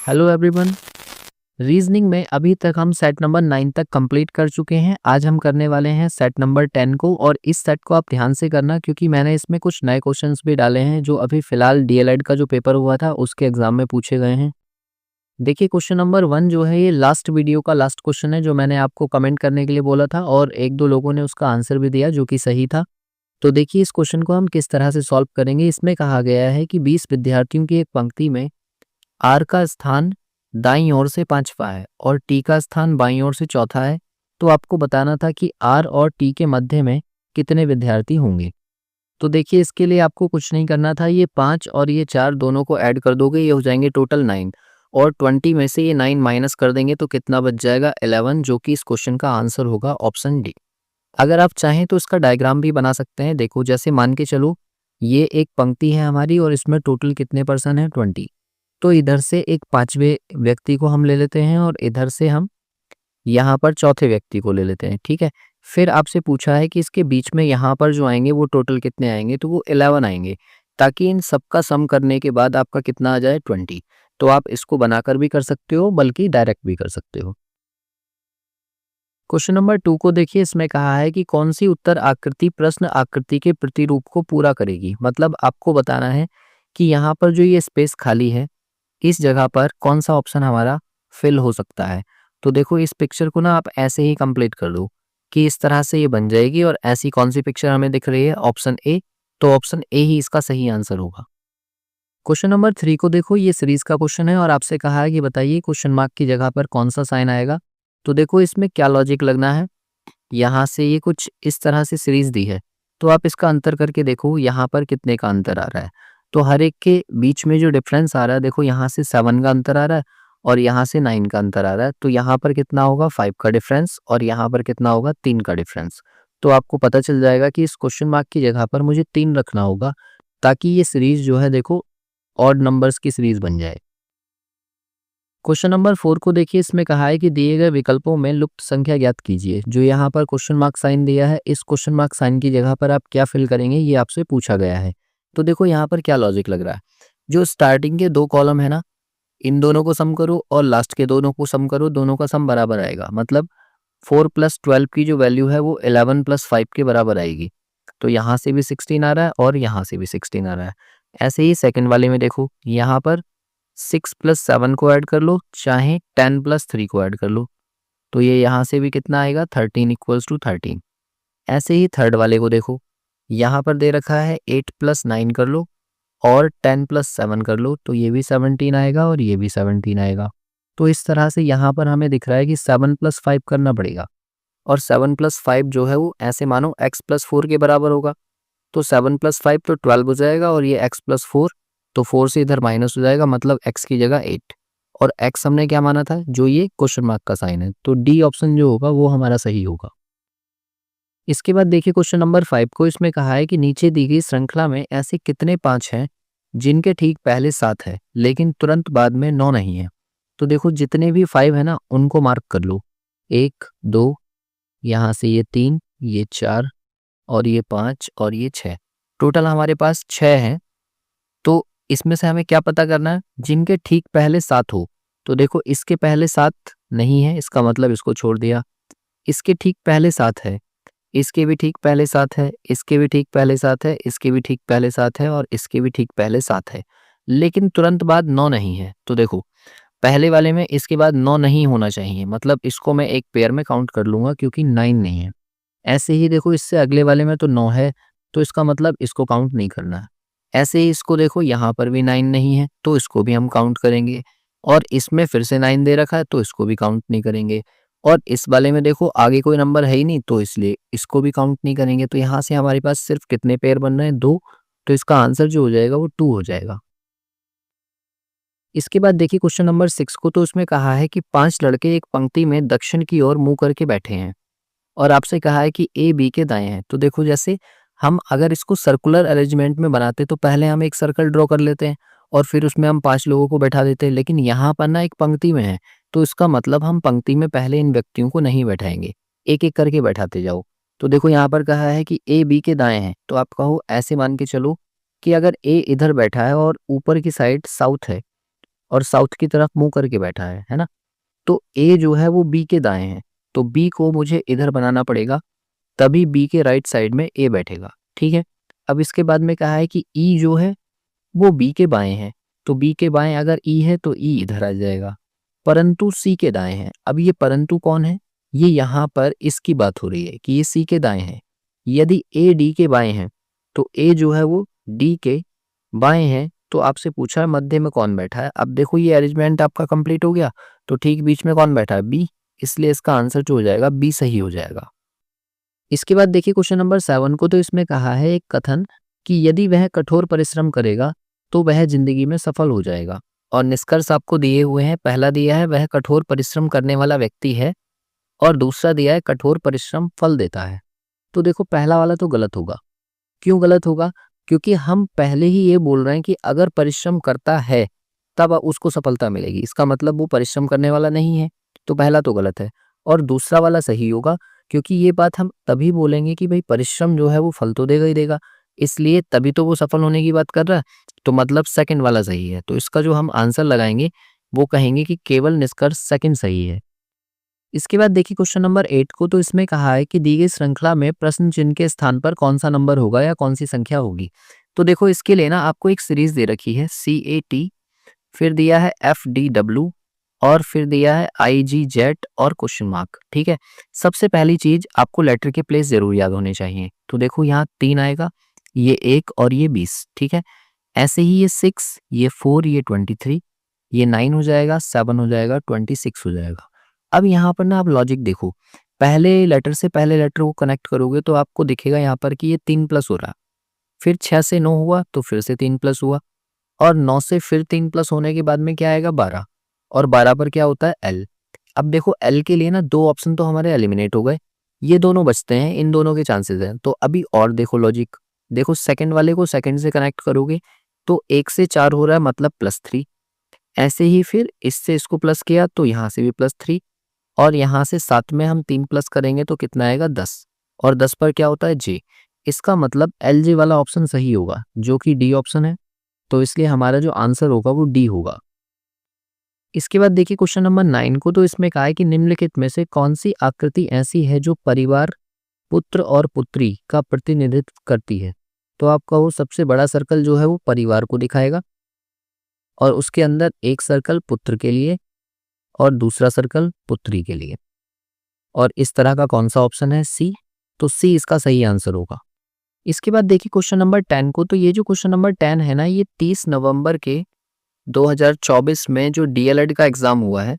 Hello everyone. Reasoning में अभी तक हम सेट नंबर 9 तक कंप्लीट कर चुके हैं। आज हम करने वाले हैं सेट नंबर 10 को, और इस सेट को आप ध्यान से करना क्योंकि मैंने इसमें कुछ नए क्वेश्चंस भी डाले हैं जो अभी फिलहाल डीएलएड का जो पेपर हुआ था उसके एग्जाम में पूछे गए हैं। देखिए, क्वेश्चन नंबर 1 जो है ये लास्ट वीडियो का लास्ट क्वेश्चन है जो मैंने आपको कमेंट करने के लिए बोला था, और एक दो लोगों ने उसका आंसर भी दिया जो कि सही था। तो देखिए, इस क्वेश्चन को हम किस तरह से सॉल्व करेंगे। इसमें कहा गया है कि 20 विद्यार्थियों की एक पंक्ति में आर का स्थान दाईं ओर से 5वां है और टी का स्थान बाईं ओर से चौथा है। तो आपको बताना था कि आर और टी के मध्य में कितने विद्यार्थी होंगे। तो देखिए, इसके लिए आपको कुछ नहीं करना था, ये 5 और ये 4 दोनों को ऐड कर दोगे, ये हो जाएंगे टोटल 9, और 20 में से ये 9 माइनस कर देंगे तो कितना बच जाएगा 11, जो कि इस क्वेश्चन का आंसर होगा ऑप्शन डी। अगर आप चाहें तो इसका डायग्राम भी बना सकते हैं। देखो, जैसे मान के चलो ये एक पंक्ति है हमारी और इसमें टोटल कितने पर्सन है 20। तो इधर से एक 5वें व्यक्ति को हम ले लेते हैं और इधर से हम यहाँ पर चौथे व्यक्ति को ले लेते हैं, ठीक है। फिर आपसे पूछा है कि इसके बीच में यहाँ पर जो आएंगे वो टोटल कितने आएंगे, तो वो 11 आएंगे, ताकि इन सबका सम करने के बाद आपका कितना आ जाए 20। तो आप इसको बनाकर भी कर सकते हो बल्कि डायरेक्ट भी कर सकते हो। क्वेश्चन नंबर 2 को देखिए, इसमें कहा है कि कौन सी उत्तर आकृति प्रश्न आकृति के प्रतिरूप को पूरा करेगी। मतलब आपको बताना है कि यहाँ पर जो ये स्पेस खाली है इस जगह पर कौन सा ऑप्शन हमारा फिल हो सकता है। तो देखो, इस पिक्चर को ना आप ऐसे ही कंप्लीट कर दो कि इस तरह से ये बन जाएगी, और ऐसी कौन सी पिक्चर हमें दिख रही है, ऑप्शन ए। तो ऑप्शन ए ही इसका सही आंसर होगा। क्वेश्चन नंबर 3 को देखो, ये सीरीज का क्वेश्चन है और आपसे कहा है कि बताइए क्वेश्चन मार्क की जगह पर कौन सा साइन आएगा। तो देखो, इसमें क्या लॉजिक लगना है। यहाँ से ये कुछ इस तरह से सीरीज दी है, तो आप इसका अंतर करके देखो यहाँ पर कितने का अंतर आ रहा है। तो हर एक के बीच में जो डिफरेंस आ रहा है, देखो यहाँ से 7 का अंतर आ रहा है और यहाँ से 9 का अंतर आ रहा है। तो यहाँ पर कितना होगा 5 का डिफरेंस, और यहाँ पर कितना होगा 3 का डिफरेंस। तो आपको पता चल जाएगा कि इस क्वेश्चन मार्क की जगह पर मुझे 3 रखना होगा, ताकि ये सीरीज जो है देखो ऑड नंबर्स की सीरीज बन जाए। क्वेश्चन नंबर 4 को देखिए, इसमें कहा है कि दिए गए विकल्पों में लुप्त संख्या ज्ञात कीजिए। जो यहाँ पर क्वेश्चन मार्क साइन दिया है, इस क्वेश्चन मार्क साइन की जगह पर आप क्या फिल करेंगे, ये आपसे पूछा गया है। तो देखो यहाँ पर क्या लॉजिक लग रहा है। जो स्टार्टिंग के 2 कॉलम है ना, इन दोनों को सम करो और लास्ट के दोनों को सम करो, दोनों का सम बराबर आएगा। मतलब 4 + 12 की जो वैल्यू है वो 11 + 5 के बराबर आएगी। तो यहाँ से भी 16 आ रहा है और यहाँ से भी 16 आ रहा है। ऐसे ही सेकंड वाले में देखो, यहाँ पर 6 + 7 को ऐड कर लो, चाहे 10 + 3 को ऐड कर लो, तो ये यहाँ से भी कितना आएगा 13 = 13। ऐसे ही थर्ड वाले को देखो, यहाँ पर दे रखा है 8 + 9 कर लो और 10 + 7 कर लो, तो ये भी 17 आएगा और ये भी 17 आएगा। तो इस तरह से यहाँ पर हमें दिख रहा है कि 7 + 5 करना पड़ेगा, और 7 + 5 जो है वो ऐसे मानो x + 4 के बराबर होगा। तो 7 + 5 तो 12 हो जाएगा, और ये x + 4 तो 4 से इधर माइनस हो जाएगा, मतलब x की जगह 8, और x हमने क्या माना था, जो ये क्वेश्चन मार्क का साइन है। तो डी ऑप्शन जो होगा वो हमारा सही होगा। इसके बाद देखिए क्वेश्चन नंबर 5 को, इसमें कहा है कि नीचे दी गई श्रृंखला में ऐसे कितने 5 हैं जिनके ठीक पहले 7 है लेकिन तुरंत बाद में 9 नहीं है। तो देखो, जितने भी 5 है ना उनको मार्क कर लो, 1 2, यहाँ से ये 3, ये 4, और ये 5 और ये 6। टोटल हमारे पास 6 हैं। तो इसमें से हमें क्या पता करना है, जिनके ठीक पहले 7 हो। तो देखो, इसके पहले 7 नहीं है, इसका मतलब इसको छोड़ दिया। इसके ठीक पहले 7 है, इसके भी ठीक पहले 7 है, इसके भी ठीक पहले 7 है, इसके भी ठीक पहले 7 है, और इसके भी ठीक पहले 7 है, लेकिन तुरंत बाद 9 नहीं है। तो देखो, पहले वाले में इसके बाद 9 नहीं होना चाहिए, मतलब इसको मैं एक पेयर में काउंट कर लूंगा क्योंकि 9 नहीं है। ऐसे ही देखो, इससे अगले वाले में तो 9 है, तो इसका मतलब इसको काउंट नहीं करना है। ऐसे ही इसको देखो, यहाँ पर भी 9 नहीं है, तो इसको भी हम काउंट करेंगे, और इसमें फिर से 9 दे रखा है तो इसको भी काउंट नहीं करेंगे, और इस वाले में देखो आगे कोई नंबर है ही नहीं तो इसलिए इसको भी काउंट नहीं करेंगे। तो यहाँ से हमारे पास सिर्फ कितने पेयर बन रहे हैं, 2। तो इसका आंसर जो हो जाएगा वो 2 हो जाएगा। इसके बाद देखिए क्वेश्चन नंबर 6 को, तो उसमें कहा है कि 5 लड़के एक पंक्ति में दक्षिण की ओर मुंह करके बैठे हैं, और आपसे कहा है कि ए बी के दाएं हैं। तो देखो, जैसे हम अगर इसको सर्कुलर अरेंजमेंट में बनाते तो पहले हम एक सर्कल ड्रॉ कर लेते हैं और फिर उसमें हम 5 लोगों को बैठा देते हैं, लेकिन यहाँ पर ना एक पंक्ति में है, तो इसका मतलब हम पंक्ति में पहले इन व्यक्तियों को नहीं बैठाएंगे, एक एक करके बैठाते जाओ। तो देखो, यहाँ पर कहा है कि ए बी के दाएं हैं, तो आप कहो ऐसे मान के चलो कि अगर ए इधर बैठा है और ऊपर की साइड साउथ है और साउथ की तरफ मुंह करके बैठा है ना। तो ए जो है वो बी के दाएं है, तो बी को मुझे इधर बनाना पड़ेगा, तभी बी के राइट साइड में ए बैठेगा। ठीक है, अब इसके बाद में कहा है कि ई जो है वो बी के बाएं है, तो बी के बाएं अगर ई है तो ई इधर आ जाएगा, परंतु सी के दाएं है। अब ये परंतु कौन है, ये यहाँ पर इसकी बात हो रही है कि ये सी के दाएं है। यदि ए डी के बाएं है तो ए जो है वो डी के बाएं है। तो आपसे पूछा है मध्य में कौन बैठा है। अब देखो ये अरेंजमेंट आपका कंप्लीट हो गया, तो ठीक बीच में कौन बैठा है, बी, इसलिए इसका आंसर जो हो जाएगा बी सही हो जाएगा। इसके बाद देखिए क्वेश्चन नंबर 7 को, तो इसमें कहा है एक कथन कि यदि वह कठोर परिश्रम करेगा तो वह जिंदगी में सफल हो जाएगा। और निष्कर्ष आपको दिए हुए हैं, पहला दिया है वह कठोर परिश्रम करने वाला व्यक्ति है, और दूसरा दिया है कठोर परिश्रम फल देता है। तो देखो पहला वाला तो गलत होगा। क्यों गलत होगा, क्योंकि हम पहले ही ये बोल रहे हैं कि अगर परिश्रम करता है तब उसको सफलता मिलेगी, इसका मतलब वो परिश्रम करने वाला नहीं है, तो पहला तो गलत है। और दूसरा वाला सही होगा, क्योंकि ये बात हम तभी बोलेंगे कि भाई परिश्रम जो है वो फल तो देगा ही देगा, इसलिए तभी तो वो सफल होने की बात कर रहा है, तो मतलब सेकंड वाला सही है। तो इसका जो हम आंसर लगाएंगे वो कहेंगे कि केवल निष्कर्ष सेकंड सही है। इसके बाद देखिए क्वेश्चन नंबर 8 को, तो इसमें कहा है कि दी गई श्रृंखला में प्रश्न चिन्ह के स्थान पर कौन सा नंबर होगा या कौन सी संख्या होगी। तो देखो इसके लिए ना आपको एक सीरीज दे रखी है CAT, फिर दिया है FDW, और फिर दिया है IGZ और क्वेश्चन मार्क। ठीक है, सबसे पहली चीज आपको लेटर के प्लेस जरूर याद होने चाहिए। तो देखो यहाँ 3 आएगा, ये 1 और ये 20। ठीक है, ऐसे ही ये 6, ये 4, ये 23, ये 9 हो जाएगा, 7 हो जाएगा, 26 हो जाएगा। अब यहाँ पर ना आप लॉजिक देखो, पहले लेटर से पहले लेटर को कनेक्ट करोगे तो आपको दिखेगा यहाँ पर कि ये 3 प्लस हो रहा है, फिर 6 से 9 हुआ तो फिर से 3 प्लस हुआ, और 9 से फिर 3 प्लस होने के बाद में क्या आएगा 12, और 12 पर क्या होता है L। अब देखो L के लिए ना 2 ऑप्शन तो हमारे एलिमिनेट हो गए, ये दोनों बचते हैं, इन दोनों के चांसेस हैं। तो अभी और देखो लॉजिक, देखो सेकंड वाले को सेकंड से कनेक्ट करोगे तो 1 से 4 हो रहा है मतलब +3, ऐसे ही फिर इससे इसको प्लस किया तो यहाँ से भी +3, और यहाँ से 7 में हम 3 प्लस करेंगे तो कितना आएगा 10, और 10 पर क्या होता है J। इसका मतलब LJ वाला ऑप्शन सही होगा जो कि D ऑप्शन है, तो इसलिए हमारा जो आंसर होगा वो D होगा। इसके बाद देखिए क्वेश्चन नंबर 9 को, तो इसमें कहा है कि निम्नलिखित में से कौन सी आकृति ऐसी है जो परिवार, पुत्र और पुत्री का प्रतिनिधित्व करती है। तो आपका वो सबसे बड़ा सर्कल जो है वो परिवार को दिखाएगा, और उसके अंदर एक सर्कल पुत्र के लिए और दूसरा सर्कल पुत्री के लिए, और इस तरह का कौन सा ऑप्शन है, C। तो C इसका सही आंसर होगा। इसके बाद देखिए क्वेश्चन नंबर 10 को, तो ये जो क्वेश्चन नंबर 10 है ना, ये 30 नवंबर के 2024 में जो DLED का एग्जाम हुआ है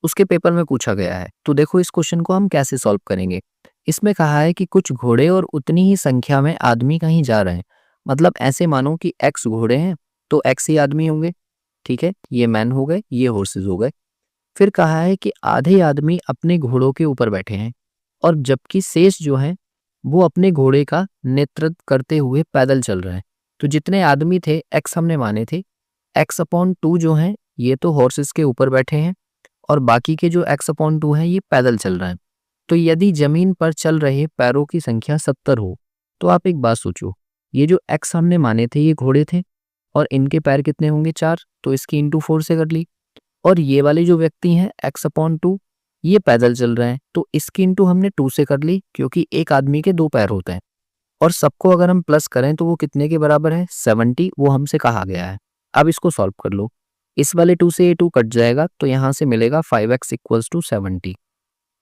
उसके पेपर में पूछा गया है। तो देखो इस क्वेश्चन को हम कैसे सॉल्व करेंगे। इसमें कहा है कि कुछ घोड़े और उतनी ही संख्या में आदमी कहीं जा रहे हैं, मतलब ऐसे मानो कि X घोड़े हैं तो X ही आदमी होंगे। ठीक है, ये मैन हो गए, ये हॉर्सेस हो गए। फिर कहा है कि आधे आदमी अपने घोड़ों के ऊपर बैठे हैं, और जबकि शेष जो है वो अपने घोड़े का नेतृत्व करते हुए पैदल चल रहे हैं। तो जितने आदमी थे X हमने माने थे, X/2 जो है ये तो हॉर्सेस के ऊपर बैठे हैं, और बाकी के जो X/2 हैं ये पैदल चल रहे हैं। तो यदि जमीन पर चल रहे पैरों की संख्या 70 हो, तो आप एक बात सोचो, ये जो X हमने माने थे ये घोड़े थे, और इनके पैर कितने होंगे 4, तो इसकी इंटू 4 से कर ली। और ये वाले जो व्यक्ति हैं X/2 ये पैदल चल रहे हैं, तो इसकी इंटू हमने 2 से कर ली, क्योंकि एक आदमी के 2 पैर होते हैं, और सबको अगर हम प्लस करें तो वो कितने के बराबर है, 70, वो हमसे कहा गया है। अब इसको सॉल्व कर लो, इस वाले 2 से ये 2 कट जाएगा तो यहाँ से मिलेगा 5x = 70,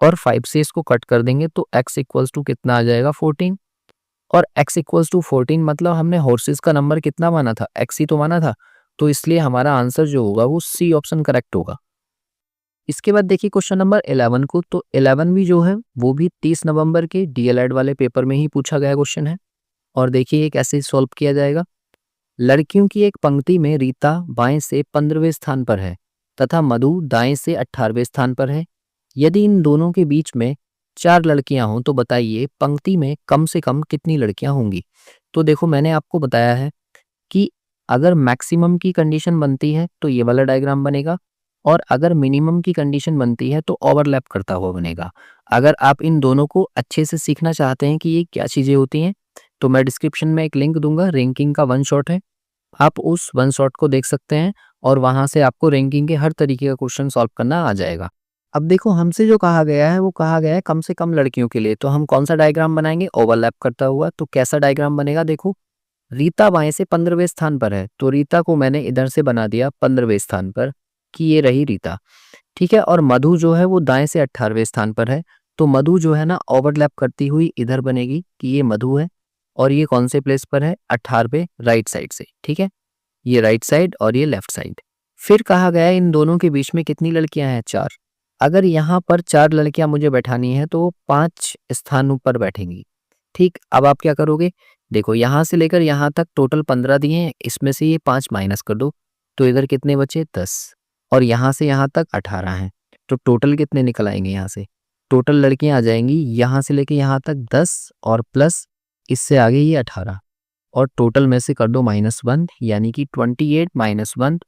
और 5 से इसको कट कर देंगे तो x = कितना आ जाएगा 14, और x = 14 मतलब हमने हॉर्सेस का नंबर कितना माना था, x ही तो माना था, तो इसलिए हमारा आंसर जो होगा वो C ऑप्शन करेक्ट होगा। इसके बाद देखिए क्वेश्चन नंबर 11 को, तो 11 भी जो है वो भी 30 नवंबर के DLED वाले पेपर में ही पूछा गया क्वेश्चन है, और देखिए ये कैसे सॉल्व किया जाएगा। लड़कियों की एक पंक्ति में रीता बाएं से 15वें स्थान पर है तथा मधु दाएं से 18वें स्थान पर है। यदि इन दोनों के बीच में 4 लड़कियां हों तो बताइए पंक्ति में कम से कम कितनी लड़कियां होंगी। तो देखो मैंने आपको बताया है कि अगर मैक्सिमम की कंडीशन बनती है तो ये वाला डायग्राम बनेगा, और अगर मिनिमम की कंडीशन बनती है तो ओवरलैप करता हुआ बनेगा। अगर आप इन दोनों को अच्छे से सीखना चाहते हैं कि ये क्या चीज़ें होती हैं, तो मैं डिस्क्रिप्शन में एक लिंक दूंगा, रैंकिंग का 1 शॉट है, आप उस 1 शॉट को देख सकते हैं और वहाँ से आपको रैंकिंग के हर तरीके का क्वेश्चन सॉल्व करना आ जाएगा। अब देखो हमसे जो कहा गया है वो कहा गया है कम से कम लड़कियों के लिए, तो हम कौन सा डायग्राम बनाएंगे, ओवरलैप करता हुआ। तो कैसा डायग्राम बनेगा, देखो रीता बाएं से 15वें स्थान पर है, तो रीता को मैंने इधर से बना दिया 15वें स्थान पर कि ये रही रीता, ठीक है। और मधु जो है वो दाएं से 18वें स्थान पर है, तो मधु जो है ना ओवरलैप करती हुई इधर बनेगी कि ये मधु है और ये कौन से प्लेस पर है, 18वें राइट साइड से, ठीक है। ये राइट साइड और ये लेफ्ट साइड। फिर कहा गया है इन दोनों के बीच में कितनी लड़कियां हैं, 4। अगर यहाँ पर 4 लड़कियां मुझे बैठानी है तो 5 स्थानों पर बैठेंगी, ठीक। अब आप क्या करोगे, देखो यहाँ से लेकर यहाँ तक टोटल 15 दिए हैं, इसमें से ये 5 माइनस कर दो, तो इधर कितने बचे, 10। और यहाँ से यहाँ तक 18 हैं, तो टोटल कितने निकल आएंगे यहाँ से, टोटल लड़कियां आ जाएंगी यहाँ से लेके यहाँ तक 10 और प्लस इससे आगे ये 18, और टोटल में से कर दो -1, यानी कि 28 - 1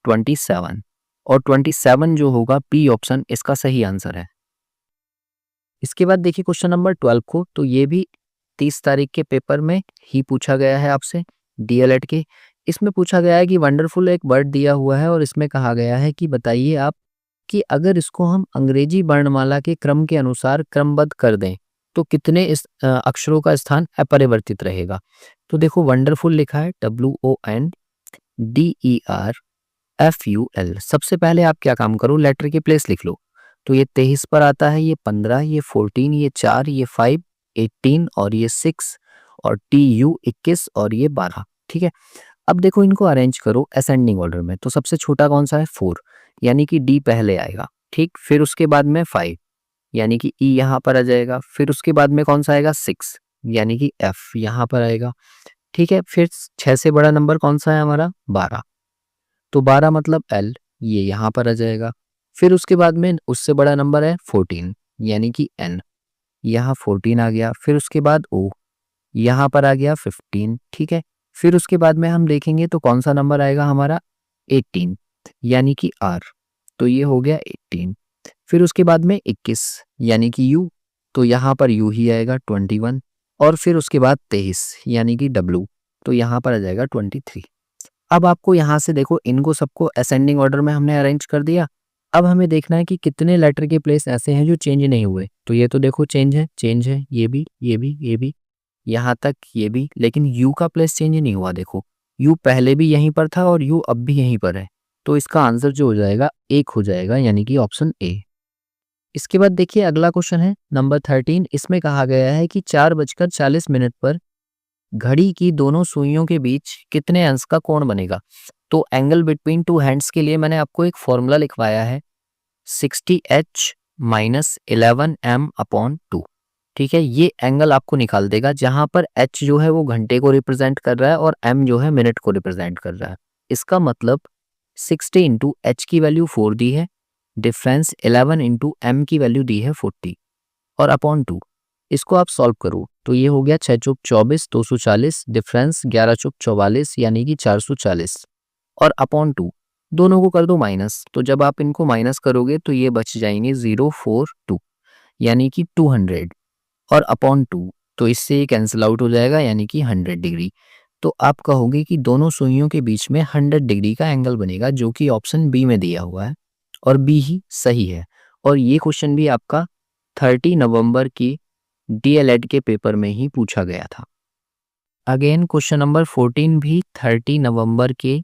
27, और 27 जो होगा बी ऑप्शन इसका सही आंसर है। इसके बाद देखिए क्वेश्चन नंबर 12 को, तो ये भी 30 तारीख के पेपर में ही पूछा गया है आपसे, डीएलएड के। इसमें पूछा गया है कि वंडरफुल एक वर्ड दिया हुआ है और इसमें कहा गया है कि बताइए आप कि अगर इसको हम अंग्रेजी वर्णमाला के क्रम के अनुसार क्रमबद्ध कर दें तो कितने इस अक्षरों का स्थान अपरिवर्तित रहेगा। तो देखो वंडरफुल लिखा है WONDERFUL। सबसे पहले आप क्या काम करो, लेटर की प्लेस लिख लो। तो ये 23 पर आता है, ये 15, ये 14, ये 4, ये 5, 18 और ये 6 और TU 21 और ये 12, ठीक है। अब देखो इनको अरेंज करो असेंडिंग ऑर्डर में। तो सबसे छोटा कौन सा है, 4, यानी कि D पहले आएगा, ठीक। फिर उसके बाद में 5, यानी कि E यहाँ पर आ जाएगा। फिर उसके बाद में कौन सा आएगा, 6, यानी कि F यहाँ पर आएगा, ठीक है। फिर 6 से बड़ा नंबर कौन सा है हमारा, 12, तो 12 मतलब L, ये यहाँ पर आ जाएगा। फिर उसके बाद में उससे बड़ा नंबर है 14, यानी कि N, यहाँ 14 आ गया। फिर उसके बाद O, यहाँ पर आ गया 15, ठीक है। फिर उसके बाद में हम देखेंगे तो कौन सा नंबर आएगा हमारा, 18, यानी कि R, तो ये हो गया 18। फिर उसके बाद में 21, यानी कि U, तो यहाँ पर U ही आएगा 21। और फिर उसके बाद 23, यानी कि W, तो यहाँ पर आ जाएगा 23। अब आपको यहाँ से देखो इनको सबको असेंडिंग ऑर्डर में हमने अरेंज कर दिया। अब हमें देखना है कि कितने लेटर के प्लेस ऐसे हैं जो चेंज नहीं हुए। तो ये तो देखो चेंज है, ये भी, ये भी, ये भी, यहाँ तक ये भी, लेकिन U का प्लेस चेंज नहीं हुआ। देखो U पहले भी यहीं पर था और U अब भी यहीं पर है, तो इसका आंसर जो हो जाएगा 1 हो जाएगा, यानी कि ऑप्शन A। इसके बाद देखिए अगला क्वेश्चन है नंबर 13। इसमें कहा गया है कि 4:40 पर घड़ी की दोनों सुइयों के बीच कितने अंश का कोण बनेगा। तो एंगल बिटवीन टू हैंड्स के लिए मैंने आपको एक फॉर्मूला लिखवाया है, 60H - 11m/2, ठीक है। ये एंगल आपको निकाल देगा, जहां पर H जो है वो घंटे को रिप्रेजेंट कर रहा है और M जो है मिनट को रिप्रेजेंट कर रहा है। इसका मतलब 60 इंटू H की वैल्यू 4 दी है, डिफरेंस 11 इंटू M की वैल्यू दी है 40 और अपॉन 2। इसको आप सॉल्व करो तो ये हो गया 6 चौक 24, 240, डिफरेंस 11 चौक 44, यानी कि 440 और अपॉन 2। दोनों को कर दो माइनस, तो जब आप इनको माइनस करोगे तो ये बच जाएंगे 042, यानी कि 200 और अपॉन 2, तो इससे ये कैंसिल आउट हो जाएगा, यानी कि 100 डिग्री। तो आप कहोगे कि दोनों सुइयों के बीच में 100 डिग्री का एंगल बनेगा, जो कि ऑप्शन बी में दिया हुआ है और बी ही सही है। और ये क्वेश्चन भी आपका 30 नवंबर की डीएलएड के पेपर में ही पूछा गया था। अगेन क्वेश्चन नंबर 14 भी 30 नवंबर के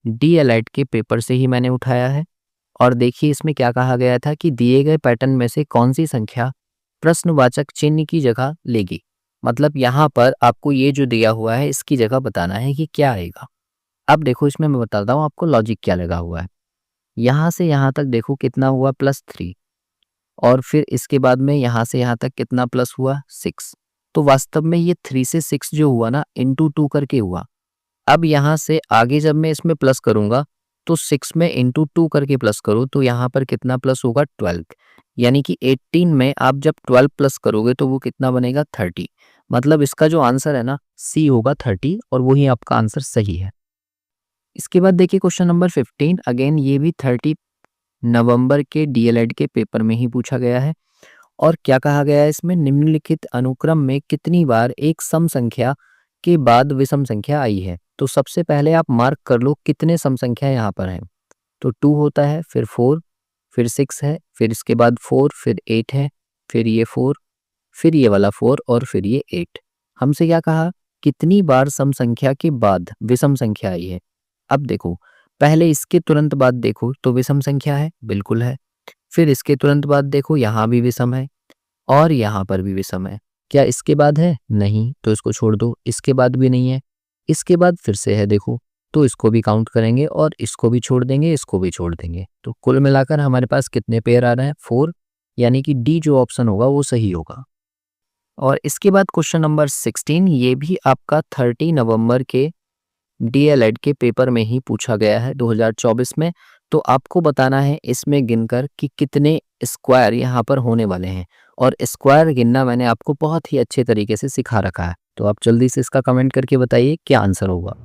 डीएलएड के पेपर से ही मैंने उठाया है। और देखिए इसमें क्या कहा गया था कि दिए गए पैटर्न में से कौन सी संख्या प्रश्नवाचक चिन्ह की जगह लेगी। मतलब यहाँ पर आपको ये जो दिया हुआ है इसकी जगह बताना है कि क्या आएगा। अब देखो इसमें मैं बताता हूँ आपको लॉजिक क्या लगा हुआ है। यहाँ से यहाँ तक देखो कितना हुआ, +3, और फिर इसके बाद में यहाँ से यहाँ तक कितना प्लस हुआ, 6। तो वास्तव में ये 3 से 6 जो हुआ ना, इंटू 2 करके हुआ। अब यहाँ से आगे जब मैं इसमें प्लस करूंगा तो 6 में इंटू 2 करके प्लस करो तो यहाँ पर कितना प्लस होगा, 12, यानी कि 18 में आप जब 12 प्लस करोगे तो वो कितना बनेगा, 30। मतलब इसका जो आंसर है ना, सी होगा 30 और वही आपका आंसर सही है। इसके बाद देखिए क्वेश्चन नंबर 15। अगेन ये भी 30 नवंबर के डीएलएड के पेपर में ही पूछा गया है। और क्या कहा गया है इसमें, निम्नलिखित अनुक्रम में कितनी बार एक सम संख्या के बाद विषम संख्या आई है। तो सबसे पहले आप मार्क कर लो कितने सम संख्या यहाँ पर हैं। तो 2 होता है, फिर 4, फिर 6 है, फिर इसके बाद 4, फिर 8 है, फिर ये 4, फिर ये वाला 4 और फिर ये 8। हमसे क्या कहा, कितनी बार सम संख्या के बाद विषम संख्या आई है। अब देखो, पहले इसके तुरंत बाद देखो तो विषम संख्या है, बिल्कुल है। फिर इसके तुरंत बाद देखो, यहाँ भी विषम है और यहाँ पर भी विषम है। क्या इसके बाद है? नहीं, तो इसको छोड़ दो। इसके बाद भी नहीं है, इसके बाद फिर से है देखो, तो इसको भी काउंट करेंगे और इसको भी छोड़ देंगे, इसको भी छोड़ देंगे। तो कुल मिलाकर हमारे पास कितने पेयर आ रहे हैं? 4, यानी कि डी जो ऑप्शन होगा वो सही होगा। और इसके बाद क्वेश्चन नंबर 16, ये भी आपका 30 नवंबर के डीएलएड के पेपर में ही पूछा गया है 2024 में। तो आपको बताना है इसमें गिनकर कि कितने स्क्वायर यहाँ पर होने वाले हैं, और स्क्वायर गिनना मैंने आपको बहुत ही अच्छे तरीके से सिखा रखा है। तो आप जल्दी से इसका कमेंट करके बताइए क्या आंसर होगा।